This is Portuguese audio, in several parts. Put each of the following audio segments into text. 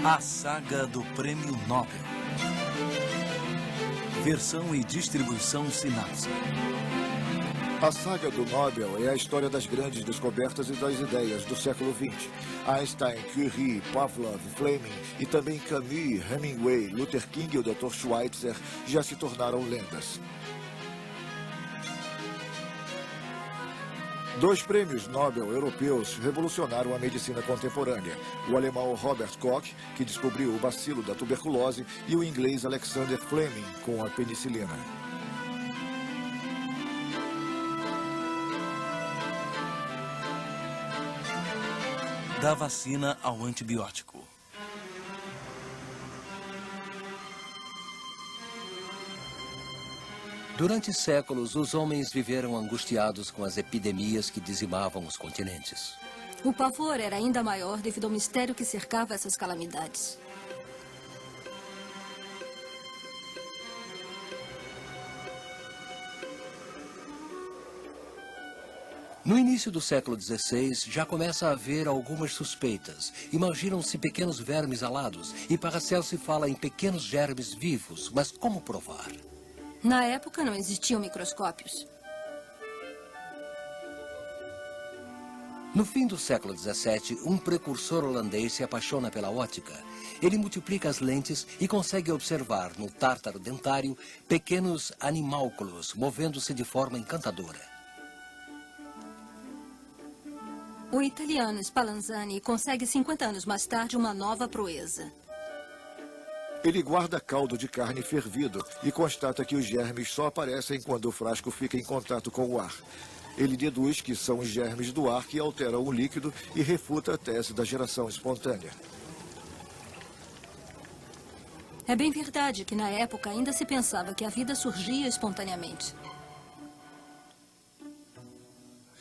A saga do Prêmio Nobel. Versão e distribuição Sinapse. A saga do Nobel é a história das grandes descobertas e das ideias do século XX. Einstein, Curie, Pavlov, Fleming e também Camus, Hemingway, Luther King e o Dr. Schweitzer já se tornaram lendas. 2 prêmios Nobel europeus revolucionaram a medicina contemporânea. O alemão Robert Koch, que descobriu o bacilo da tuberculose, e o inglês Alexander Fleming, com a penicilina. Da vacina ao antibiótico. Durante séculos, os homens viveram angustiados com as epidemias que dizimavam os continentes. O pavor era ainda maior devido ao mistério que cercava essas calamidades. No início do século XVI, já começa a haver algumas suspeitas. Imaginam-se pequenos vermes alados e Paracelso se fala em pequenos germes vivos, mas como provar? Na época não existiam microscópios. No fim do século XVII, um precursor holandês se apaixona pela ótica. Ele multiplica as lentes e consegue observar no tártaro dentário pequenos animálculos movendo-se de forma encantadora. O italiano Spallanzani consegue 50 anos mais tarde uma nova proeza. Ele guarda caldo de carne fervido e constata que os germes só aparecem quando o frasco fica em contato com o ar. Ele deduz que são os germes do ar que alteram o líquido e refuta a tese da geração espontânea. É bem verdade que na época ainda se pensava que a vida surgia espontaneamente.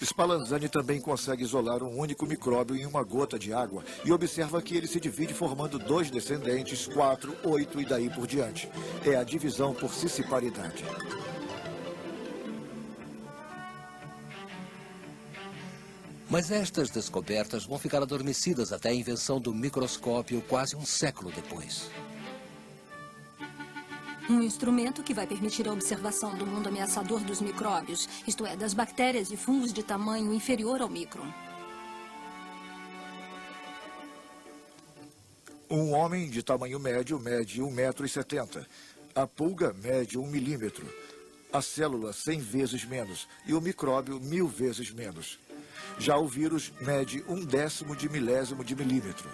Spallanzani também consegue isolar um único micróbio em uma gota de água e observa que ele se divide formando 2 descendentes, 4, 8 e daí por diante. É a divisão por siciparidade. Mas estas descobertas vão ficar adormecidas até a invenção do microscópio quase um século depois. Um instrumento que vai permitir a observação do mundo ameaçador dos micróbios, isto é, das bactérias e fungos de tamanho inferior ao micron. Um homem de tamanho médio mede 1,70 m. A pulga mede 1 milímetro. A célula 100 vezes menos e o micróbio 1000 vezes menos. Já o vírus mede 1/10 de milésimo de milímetro.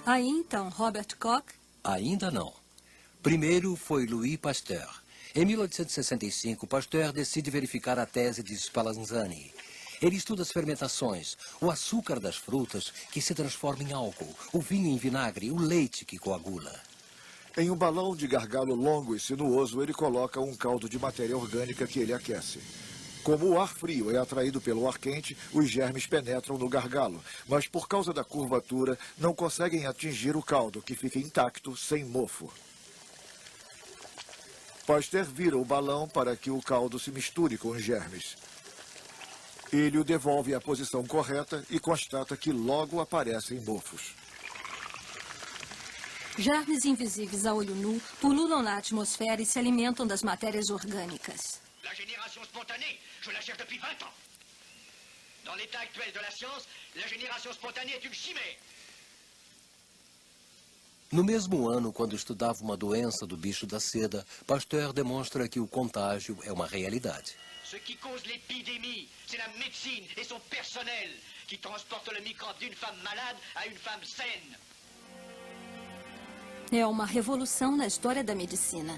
Aí então, Robert Koch... Ainda não. Primeiro foi Louis Pasteur. Em 1865, Pasteur decide verificar a tese de Spallanzani. Ele estuda as fermentações, o açúcar das frutas que se transforma em álcool, o vinho em vinagre, o leite que coagula. Em um balão de gargalo longo e sinuoso, ele coloca um caldo de matéria orgânica que ele aquece. Como o ar frio é atraído pelo ar quente, os germes penetram no gargalo, mas por causa da curvatura, não conseguem atingir o caldo, que fica intacto, sem mofo. Pasteur vira o balão para que o caldo se misture com os germes. Ele o devolve à posição correta e constata que logo aparecem mofos. Germes invisíveis a olho nu pululam na atmosfera e se alimentam das matérias orgânicas. La génération spontanée, je la cherche depuis 20 ans. Dans l'état actuel de la science, la génération spontanée est une chimère. No mesmo ano, quando estudava uma doença do bicho da seda, Pasteur demonstra que o contágio é uma realidade. Ce qui cause l'épidémie, c'est la médecine et son personnel qui transporte le microbe d'une femme malade à une femme saine. É uma revolução na história da medicina.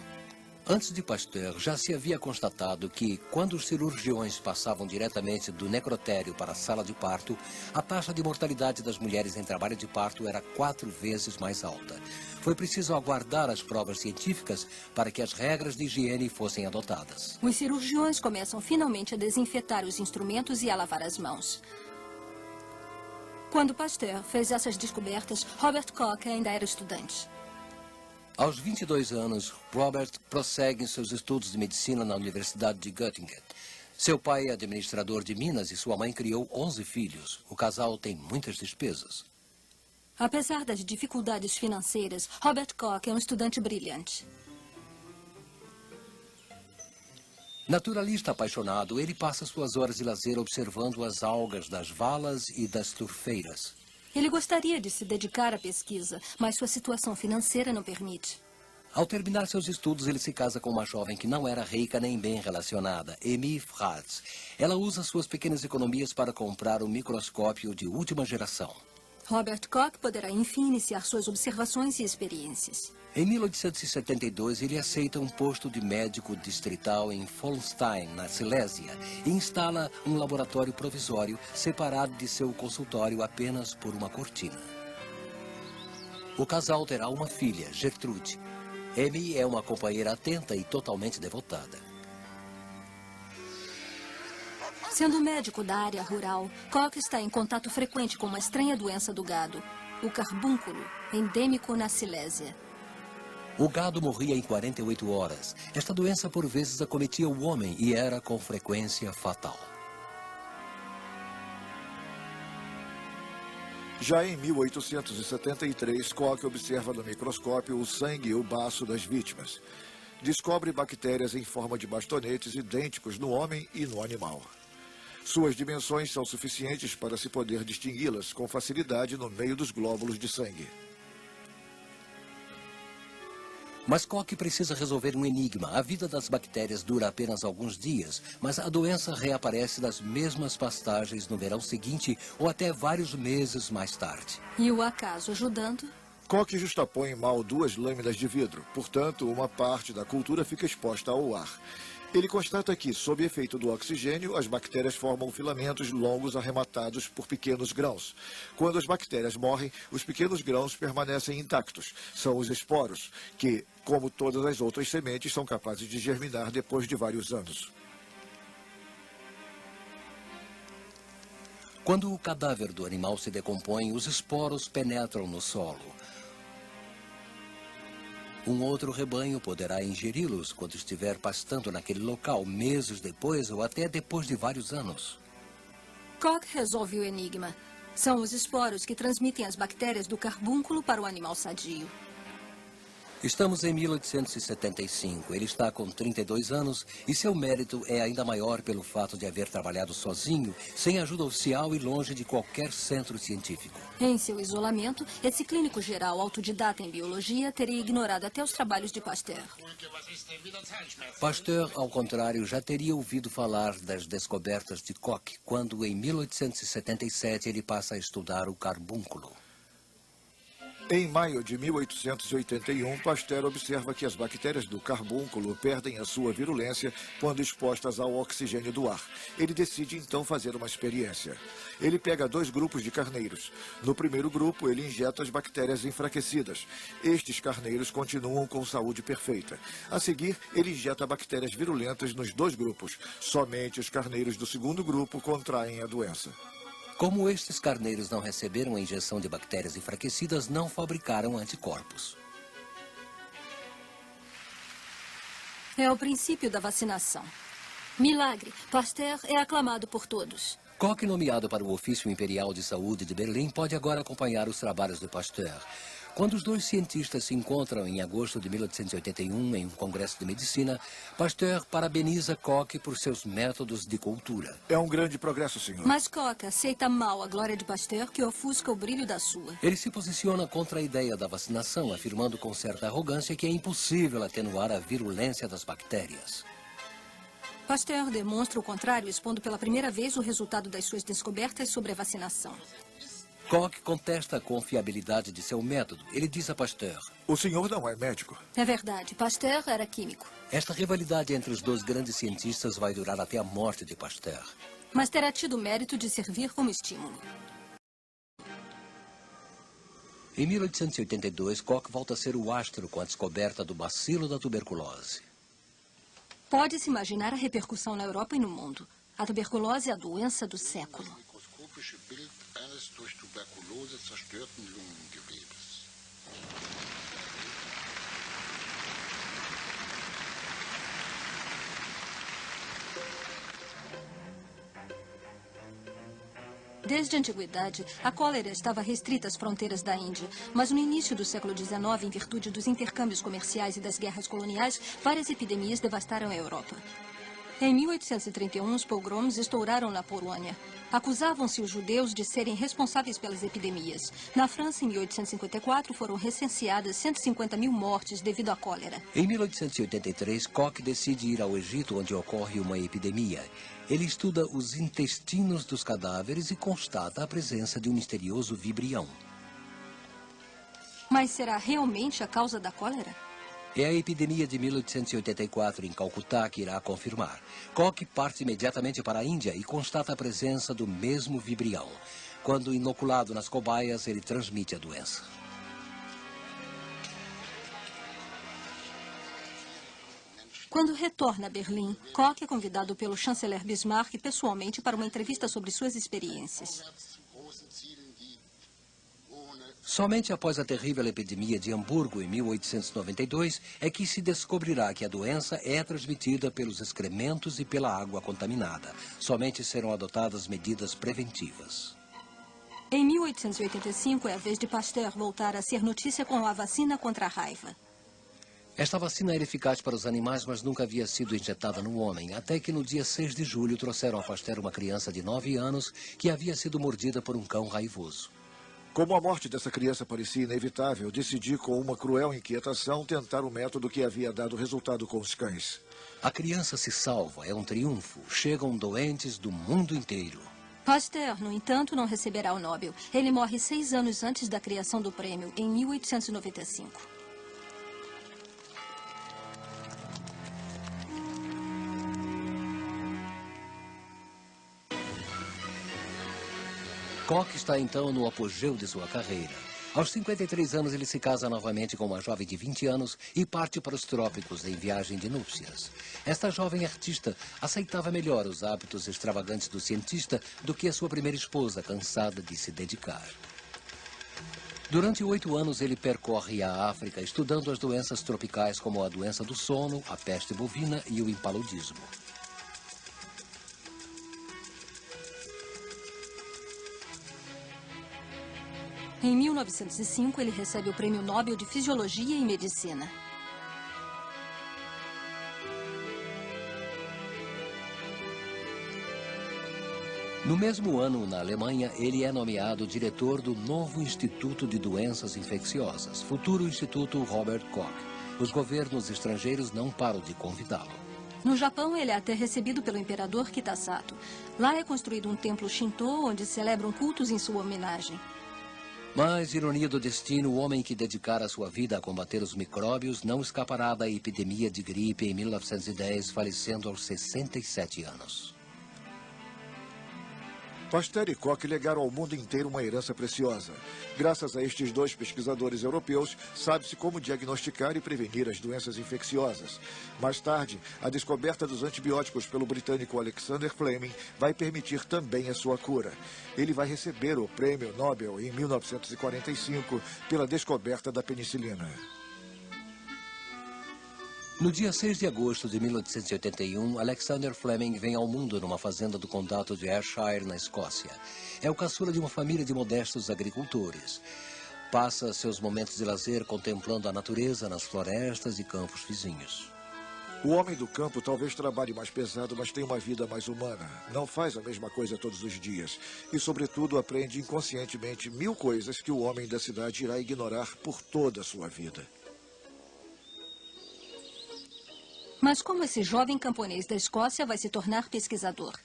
Antes de Pasteur, já se havia constatado que, quando os cirurgiões passavam diretamente do necrotério para a sala de parto, a taxa de mortalidade das mulheres em trabalho de parto era 4 vezes mais alta. Foi preciso aguardar as provas científicas para que as regras de higiene fossem adotadas. Os cirurgiões começam finalmente a desinfetar os instrumentos e a lavar as mãos. Quando Pasteur fez essas descobertas, Robert Koch ainda era estudante. Aos 22 anos, Robert prossegue em seus estudos de medicina na Universidade de Göttingen. Seu pai é administrador de minas e sua mãe criou 11 filhos. O casal tem muitas despesas. Apesar das dificuldades financeiras, Robert Koch é um estudante brilhante. Naturalista apaixonado, ele passa suas horas de lazer observando as algas das valas e das turfeiras. Ele gostaria de se dedicar à pesquisa, mas sua situação financeira não permite. Ao terminar seus estudos, ele se casa com uma jovem que não era rica nem bem relacionada, Amy Fratz. Ela usa suas pequenas economias para comprar um microscópio de última geração. Robert Koch poderá, enfim, iniciar suas observações e experiências. Em 1872, ele aceita um posto de médico distrital em Folstein, na Silésia, e instala um laboratório provisório separado de seu consultório apenas por uma cortina. O casal terá uma filha, Gertrude. Amy é uma companheira atenta e totalmente devotada. Sendo médico da área rural, Koch está em contato frequente com uma estranha doença do gado, o carbúnculo, endêmico na Silésia. O gado morria em 48 horas. Esta doença por vezes acometia o homem e era com frequência fatal. Já em 1873, Koch observa no microscópio o sangue e o baço das vítimas. Descobre bactérias em forma de bastonetes idênticos no homem e no animal. Suas dimensões são suficientes para se poder distingui-las com facilidade no meio dos glóbulos de sangue. Mas Koch precisa resolver um enigma. A vida das bactérias dura apenas alguns dias, mas a doença reaparece nas mesmas pastagens no verão seguinte ou até vários meses mais tarde. E o acaso ajudando? Koch justapõe mal 2 lâminas de vidro, portanto, uma parte da cultura fica exposta ao ar. Ele constata que, sob efeito do oxigênio, as bactérias formam filamentos longos arrematados por pequenos grãos. Quando as bactérias morrem, os pequenos grãos permanecem intactos. São os esporos, que, como todas as outras sementes, são capazes de germinar depois de vários anos. Quando o cadáver do animal se decompõe, os esporos penetram no solo. Um outro rebanho poderá ingeri-los quando estiver pastando naquele local, meses depois ou até depois de vários anos. Koch resolve o enigma. São os esporos que transmitem as bactérias do carbúnculo para o animal sadio. Estamos em 1875. Ele está com 32 anos e seu mérito é ainda maior pelo fato de haver trabalhado sozinho, sem ajuda oficial e longe de qualquer centro científico. Em seu isolamento, esse clínico geral autodidata em biologia teria ignorado até os trabalhos de Pasteur. Pasteur, ao contrário, já teria ouvido falar das descobertas de Koch, quando em 1877 ele passa a estudar o carbúnculo. Em maio de 1881, Pasteur observa que as bactérias do carbúnculo perdem a sua virulência quando expostas ao oxigênio do ar. Ele decide então fazer uma experiência. Ele pega 2 grupos de carneiros. No primeiro grupo, ele injeta as bactérias enfraquecidas. Estes carneiros continuam com saúde perfeita. A seguir, ele injeta bactérias virulentas nos 2 grupos. Somente os carneiros do segundo grupo contraem a doença. Como estes carneiros não receberam a injeção de bactérias enfraquecidas, não fabricaram anticorpos. É o princípio da vacinação. Milagre, Pasteur é aclamado por todos. Koch, nomeado para o Ofício Imperial de Saúde de Berlim, pode agora acompanhar os trabalhos de Pasteur. Quando os 2 cientistas se encontram em agosto de 1881 em um congresso de medicina, Pasteur parabeniza Koch por seus métodos de cultura. É um grande progresso, senhor. Mas Koch aceita mal a glória de Pasteur, que ofusca o brilho da sua. Ele se posiciona contra a ideia da vacinação, afirmando com certa arrogância que é impossível atenuar a virulência das bactérias. Pasteur demonstra o contrário, expondo pela primeira vez o resultado das suas descobertas sobre a vacinação. Koch contesta a confiabilidade de seu método. Ele diz a Pasteur: O senhor não é médico. É verdade, Pasteur era químico. Esta rivalidade entre os 2 grandes cientistas vai durar até a morte de Pasteur. Mas terá tido o mérito de servir como estímulo. Em 1882, Koch volta a ser o astro com a descoberta do bacilo da tuberculose. Pode-se imaginar a repercussão na Europa e no mundo. A tuberculose é a doença do século. Bild eines durch Tuberkulose zerstörten Lungengewebes. Desde a antiguidade, a cólera estava restrita às fronteiras da Índia, mas no início do século XIX, em virtude dos intercâmbios comerciais e das guerras coloniais, várias epidemias devastaram a Europa. Em 1831, os pogroms estouraram na Polônia. Acusavam-se os judeus de serem responsáveis pelas epidemias. Na França, em 1854, foram recenseadas 150 mil mortes devido à cólera. Em 1883, Koch decide ir ao Egito, onde ocorre uma epidemia. Ele estuda os intestinos dos cadáveres e constata a presença de um misterioso vibrião. Mas será realmente a causa da cólera? É a epidemia de 1884 em Calcutá que irá confirmar. Koch parte imediatamente para a Índia e constata a presença do mesmo vibrião. Quando inoculado nas cobaias, ele transmite a doença. Quando retorna a Berlim, Koch é convidado pelo chanceler Bismarck pessoalmente para uma entrevista sobre suas experiências. Somente após a terrível epidemia de Hamburgo, em 1892, é que se descobrirá que a doença é transmitida pelos excrementos e pela água contaminada. Somente serão adotadas medidas preventivas. Em 1885, é a vez de Pasteur voltar a ser notícia com a vacina contra a raiva. Esta vacina era eficaz para os animais, mas nunca havia sido injetada no homem, até que no dia 6 de julho trouxeram a Pasteur uma criança de 9 anos que havia sido mordida por um cão raivoso. Como a morte dessa criança parecia inevitável, decidi, com uma cruel inquietação, tentar o método que havia dado resultado com os cães. A criança se salva, é um triunfo. Chegam doentes do mundo inteiro. Pasteur, no entanto, não receberá o Nobel. Ele morre 6 anos antes da criação do prêmio, em 1895. Koch está então no apogeu de sua carreira. Aos 53 anos, ele se casa novamente com uma jovem de 20 anos e parte para os trópicos em viagem de núpcias. Esta jovem artista aceitava melhor os hábitos extravagantes do cientista do que a sua primeira esposa, cansada de se dedicar. Durante 8 anos, ele percorre a África, estudando as doenças tropicais como a doença do sono, a peste bovina e o impaludismo. Em 1905, ele recebe o Prêmio Nobel de Fisiologia e Medicina. No mesmo ano, na Alemanha, ele é nomeado diretor do novo Instituto de Doenças Infecciosas, futuro Instituto Robert Koch. Os governos estrangeiros não param de convidá-lo. No Japão, ele é até recebido pelo imperador Kitasato. Lá é construído um templo Shinto, onde celebram cultos em sua homenagem. Mas, ironia do destino, o homem que dedicara sua vida a combater os micróbios não escapará da epidemia de gripe em 1910, falecendo aos 67 anos. Pasteur e Koch legaram ao mundo inteiro uma herança preciosa. Graças a estes dois pesquisadores europeus, sabe-se como diagnosticar e prevenir as doenças infecciosas. Mais tarde, a descoberta dos antibióticos pelo britânico Alexander Fleming vai permitir também a sua cura. Ele vai receber o Prêmio Nobel em 1945 pela descoberta da penicilina. No dia 6 de agosto de 1881, Alexander Fleming vem ao mundo numa fazenda do condado de Ayrshire, na Escócia. É o caçula de uma família de modestos agricultores. Passa seus momentos de lazer contemplando a natureza nas florestas e campos vizinhos. O homem do campo talvez trabalhe mais pesado, mas tem uma vida mais humana. Não faz a mesma coisa todos os dias. E, sobretudo, aprende inconscientemente 1000 coisas que o homem da cidade irá ignorar por toda a sua vida. Mas como esse jovem camponês da Escócia vai se tornar pesquisador?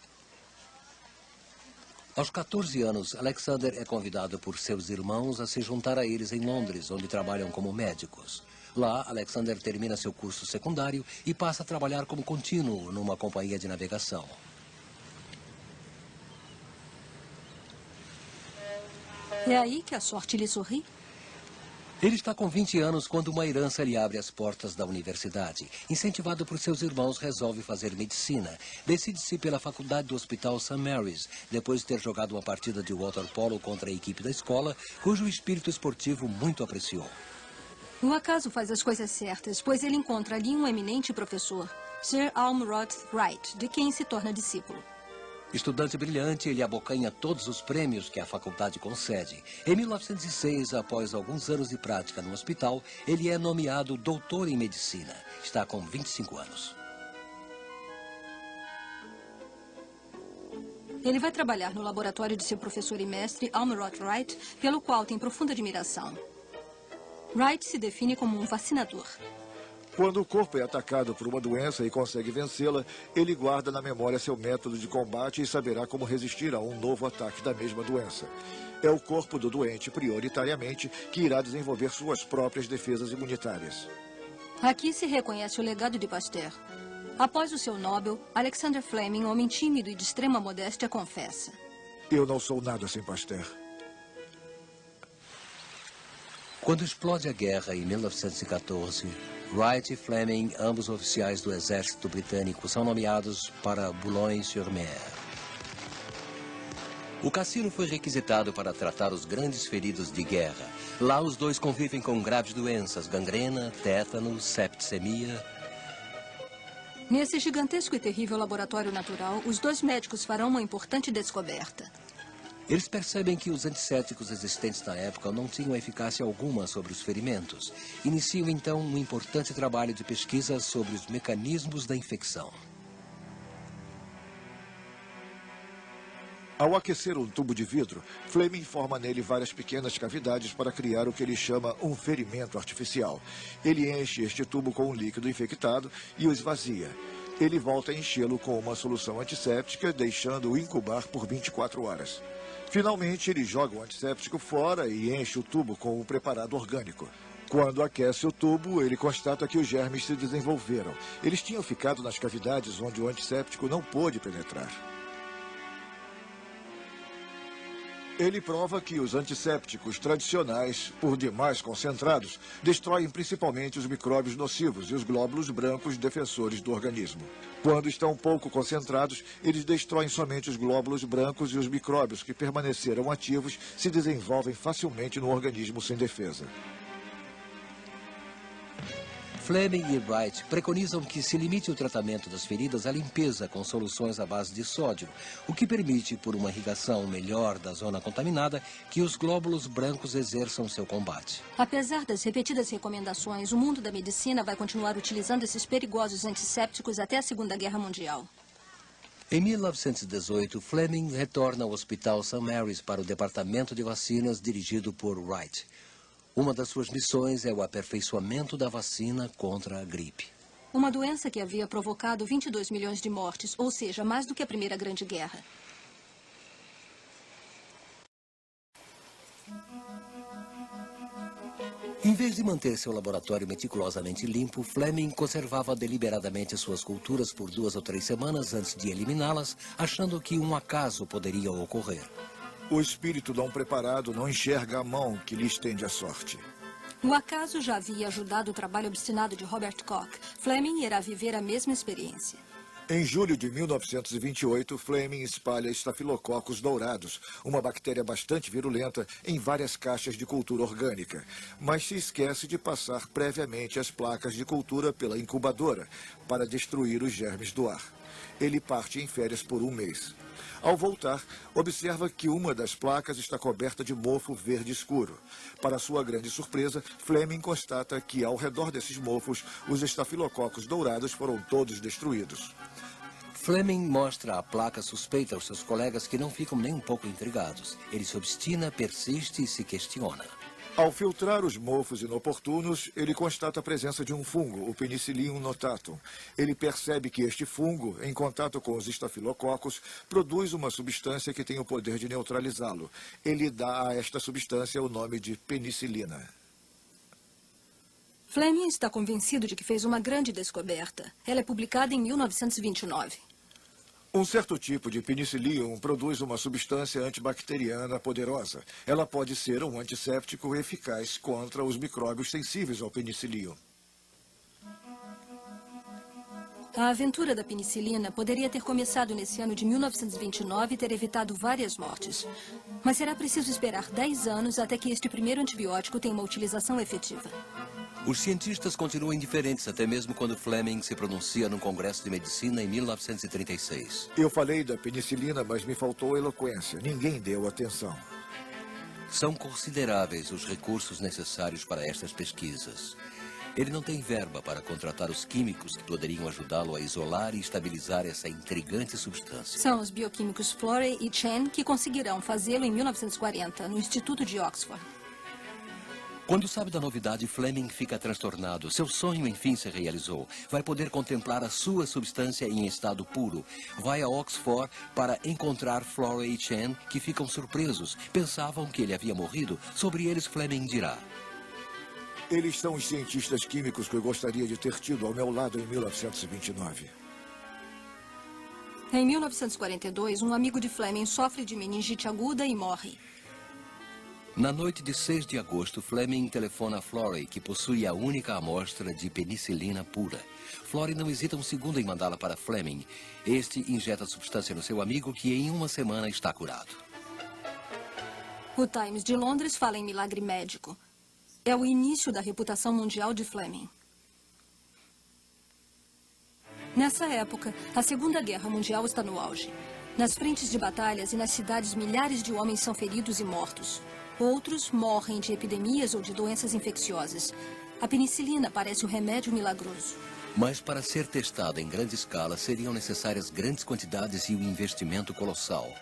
Aos 14 anos, Alexander é convidado por seus irmãos a se juntar a eles em Londres, onde trabalham como médicos. Lá, Alexander termina seu curso secundário e passa a trabalhar como contínuo numa companhia de navegação. É aí que a sorte lhe sorri? Ele está com 20 anos quando uma herança lhe abre as portas da universidade. Incentivado por seus irmãos, resolve fazer medicina. Decide-se pela faculdade do Hospital St. Mary's, depois de ter jogado uma partida de waterpolo contra a equipe da escola, cujo espírito esportivo muito apreciou. O acaso faz as coisas certas, pois ele encontra ali um eminente professor, Sir Almroth Wright, de quem se torna discípulo. Estudante brilhante, ele abocanha todos os prêmios que a faculdade concede. Em 1906, após alguns anos de prática no hospital, ele é nomeado doutor em medicina. Está com 25 anos. Ele vai trabalhar no laboratório de seu professor e mestre, Armourot Wright, pelo qual tem profunda admiração. Wright se define como um vacinador. Quando o corpo é atacado por uma doença e consegue vencê-la, ele guarda na memória seu método de combate e saberá como resistir a um novo ataque da mesma doença. É o corpo do doente, prioritariamente, que irá desenvolver suas próprias defesas imunitárias. Aqui se reconhece o legado de Pasteur. Após o seu Nobel, Alexander Fleming, homem tímido e de extrema modéstia, confessa: Eu não sou nada sem Pasteur. Quando explode a guerra em 1914, Wright e Fleming, ambos oficiais do exército britânico, são nomeados para Boulogne-sur-Mer. O cassino foi requisitado para tratar os grandes feridos de guerra. Lá os dois convivem com graves doenças, gangrena, tétano, septicemia. Nesse gigantesco e terrível laboratório natural, os dois médicos farão uma importante descoberta. Eles percebem que os antissépticos existentes na época não tinham eficácia alguma sobre os ferimentos. Iniciam, então, um importante trabalho de pesquisa sobre os mecanismos da infecção. Ao aquecer um tubo de vidro, Fleming forma nele várias pequenas cavidades para criar o que ele chama um ferimento artificial. Ele enche este tubo com um líquido infectado e o esvazia. Ele volta a enchê-lo com uma solução antisséptica, deixando-o incubar por 24 horas. Finalmente, ele joga o antisséptico fora e enche o tubo com o preparado orgânico. Quando aquece o tubo, ele constata que os germes se desenvolveram. Eles tinham ficado nas cavidades onde o antisséptico não pôde penetrar. Ele prova que os antissépticos tradicionais, por demais concentrados, destroem principalmente os micróbios nocivos e os glóbulos brancos defensores do organismo. Quando estão pouco concentrados, eles destroem somente os glóbulos brancos e os micróbios que permaneceram ativos se desenvolvem facilmente no organismo sem defesa. Fleming e Wright preconizam que se limite o tratamento das feridas à limpeza com soluções à base de sódio, o que permite, por uma irrigação melhor da zona contaminada, que os glóbulos brancos exerçam seu combate. Apesar das repetidas recomendações, o mundo da medicina vai continuar utilizando esses perigosos antissépticos até a Segunda Guerra Mundial. Em 1918, Fleming retorna ao Hospital St. Mary's para o departamento de vacinas dirigido por Wright. Uma das suas missões é o aperfeiçoamento da vacina contra a gripe. Uma doença que havia provocado 22 milhões de mortes, ou seja, mais do que a Primeira Grande Guerra. Em vez de manter seu laboratório meticulosamente limpo, Fleming conservava deliberadamente suas culturas por 2 ou 3 semanas antes de eliminá-las, achando que um acaso poderia ocorrer. O espírito não preparado não enxerga a mão que lhe estende a sorte. O acaso já havia ajudado o trabalho obstinado de Robert Koch. Fleming irá viver a mesma experiência. Em julho de 1928, Fleming espalha estafilococos dourados, uma bactéria bastante virulenta, em várias caixas de cultura orgânica. Mas se esquece de passar previamente as placas de cultura pela incubadora, para destruir os germes do ar. Ele parte em férias por 1 mês. Ao voltar, observa que uma das placas está coberta de mofo verde escuro. Para sua grande surpresa, Fleming constata que, ao redor desses mofos, os estafilococos dourados foram todos destruídos. Fleming mostra a placa suspeita aos seus colegas que não ficam nem um pouco intrigados. Ele se obstina, persiste e se questiona. Ao filtrar os mofos inoportunos, ele constata a presença de um fungo, o Penicillium notatum. Ele percebe que este fungo, em contato com os estafilococos, produz uma substância que tem o poder de neutralizá-lo. Ele dá a esta substância o nome de penicilina. Fleming está convencido de que fez uma grande descoberta. Ela é publicada em 1929. Um certo tipo de penicillium produz uma substância antibacteriana poderosa. Ela pode ser um antisséptico eficaz contra os micróbios sensíveis ao penicillium. A aventura da penicilina poderia ter começado nesse ano de 1929 e ter evitado várias mortes. Mas será preciso esperar 10 anos até que este primeiro antibiótico tenha uma utilização efetiva. Os cientistas continuam indiferentes até mesmo quando Fleming se pronuncia num congresso de medicina em 1936. Eu falei da penicilina, mas me faltou eloquência. Ninguém deu atenção. São consideráveis os recursos necessários para estas pesquisas. Ele não tem verba para contratar os químicos que poderiam ajudá-lo a isolar e estabilizar essa intrigante substância. São os bioquímicos Florey e Chen que conseguirão fazê-lo em 1940, no Instituto de Oxford. Quando sabe da novidade, Fleming fica transtornado. Seu sonho, enfim, se realizou. Vai poder contemplar a sua substância em estado puro. Vai a Oxford para encontrar Florey e Chen, que ficam surpresos. Pensavam que ele havia morrido. Sobre eles, Fleming dirá: Eles são os cientistas químicos que eu gostaria de ter tido ao meu lado em 1929. Em 1942, um amigo de Fleming sofre de meningite aguda e morre. Na noite de 6 de agosto, Fleming telefona a Florey, que possui a única amostra de penicilina pura. Florey não hesita um segundo em mandá-la para Fleming. Este injeta a substância no seu amigo, que em uma semana está curado. O Times de Londres fala em milagre médico. É o início da reputação mundial de Fleming. Nessa época, a Segunda Guerra Mundial está no auge. Nas frentes de batalhas e nas cidades, milhares de homens são feridos e mortos. Outros morrem de epidemias ou de doenças infecciosas. A penicilina parece o remédio milagroso. Mas para ser testada em grande escala, seriam necessárias grandes quantidades e um investimento colossal.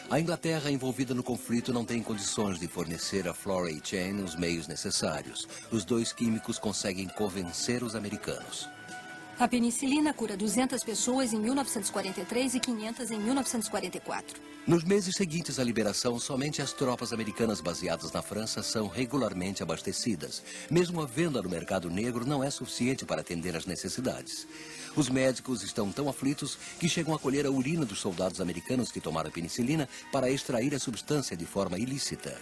A Inglaterra, envolvida no conflito, não tem condições de fornecer a Florey e Chen os meios necessários. Os dois químicos conseguem convencer os americanos. A penicilina cura 200 pessoas em 1943 e 500 em 1944. Nos meses seguintes à liberação, somente as tropas americanas baseadas na França são regularmente abastecidas. Mesmo a venda no mercado negro não é suficiente para atender às necessidades. Os médicos estão tão aflitos que chegam a colher a urina dos soldados americanos que tomaram penicilina para extrair a substância de forma ilícita.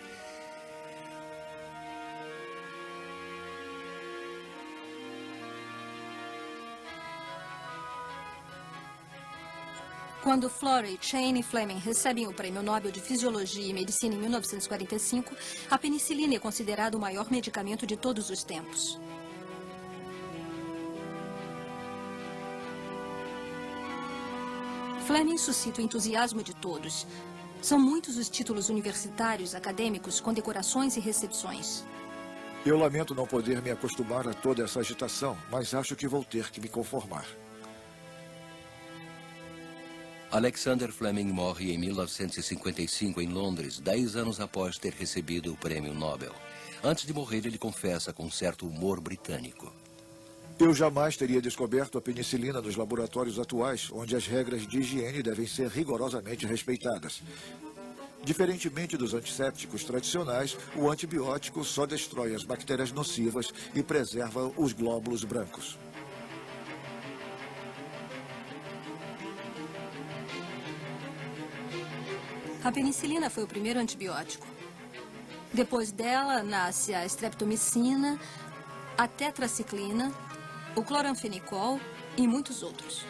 Quando Florey, Chen e Fleming recebem o Prêmio Nobel de Fisiologia e Medicina em 1945, a penicilina é considerada o maior medicamento de todos os tempos. Fleming suscita o entusiasmo de todos. São muitos os títulos universitários, acadêmicos, condecorações e recepções. Eu lamento não poder me acostumar a toda essa agitação, mas acho que vou ter que me conformar. Alexander Fleming morre em 1955 em Londres, 10 anos após ter recebido o Prêmio Nobel. Antes de morrer, ele confessa com certo humor britânico: Eu jamais teria descoberto a penicilina nos laboratórios atuais, onde as regras de higiene devem ser rigorosamente respeitadas. Diferentemente dos antissépticos tradicionais, o antibiótico só destrói as bactérias nocivas e preserva os glóbulos brancos. A penicilina foi o primeiro antibiótico. Depois dela, nasce a streptomicina, a tetraciclina, o cloranfenicol e muitos outros.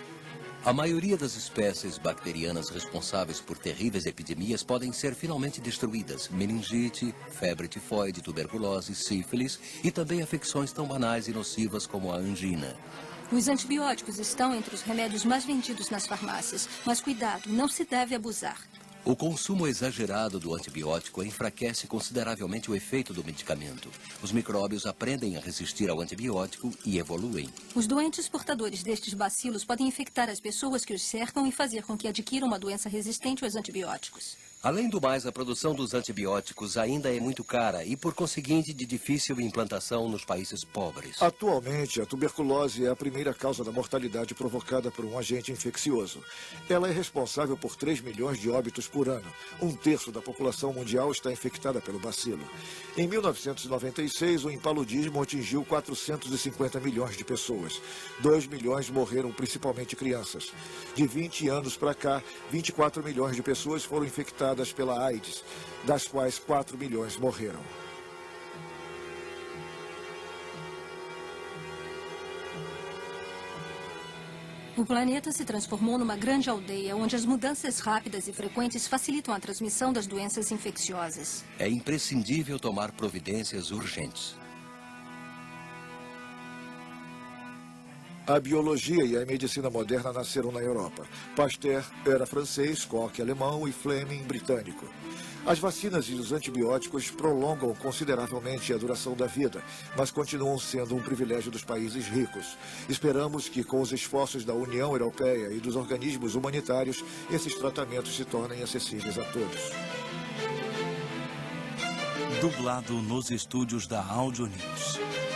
A maioria das espécies bacterianas responsáveis por terríveis epidemias podem ser finalmente destruídas. Meningite, febre tifoide, tuberculose, sífilis e também afecções tão banais e nocivas como a angina. Os antibióticos estão entre os remédios mais vendidos nas farmácias, mas cuidado, não se deve abusar. O consumo exagerado do antibiótico enfraquece consideravelmente o efeito do medicamento. Os micróbios aprendem a resistir ao antibiótico e evoluem. Os doentes portadores destes bacilos podem infectar as pessoas que os cercam e fazer com que adquiram uma doença resistente aos antibióticos. Além do mais, a produção dos antibióticos ainda é muito cara e, por conseguinte, de difícil implantação nos países pobres. Atualmente, a tuberculose é a primeira causa da mortalidade provocada por um agente infeccioso. Ela é responsável por 3 milhões de óbitos por ano. 1/3 da população mundial está infectada pelo bacilo. Em 1996, o impaludismo atingiu 450 milhões de pessoas. 2 milhões morreram, principalmente crianças. De 20 anos para cá, 24 milhões de pessoas foram infectadas pela AIDS, das quais 4 milhões morreram. O planeta se transformou numa grande aldeia, onde as mudanças rápidas e frequentes facilitam a transmissão das doenças infecciosas. É imprescindível tomar providências urgentes. A biologia e a medicina moderna nasceram na Europa. Pasteur era francês, Koch alemão e Fleming britânico. As vacinas e os antibióticos prolongam consideravelmente a duração da vida, mas continuam sendo um privilégio dos países ricos. Esperamos que, com os esforços da União Europeia e dos organismos humanitários, esses tratamentos se tornem acessíveis a todos. Dublado nos estúdios da Áudio News.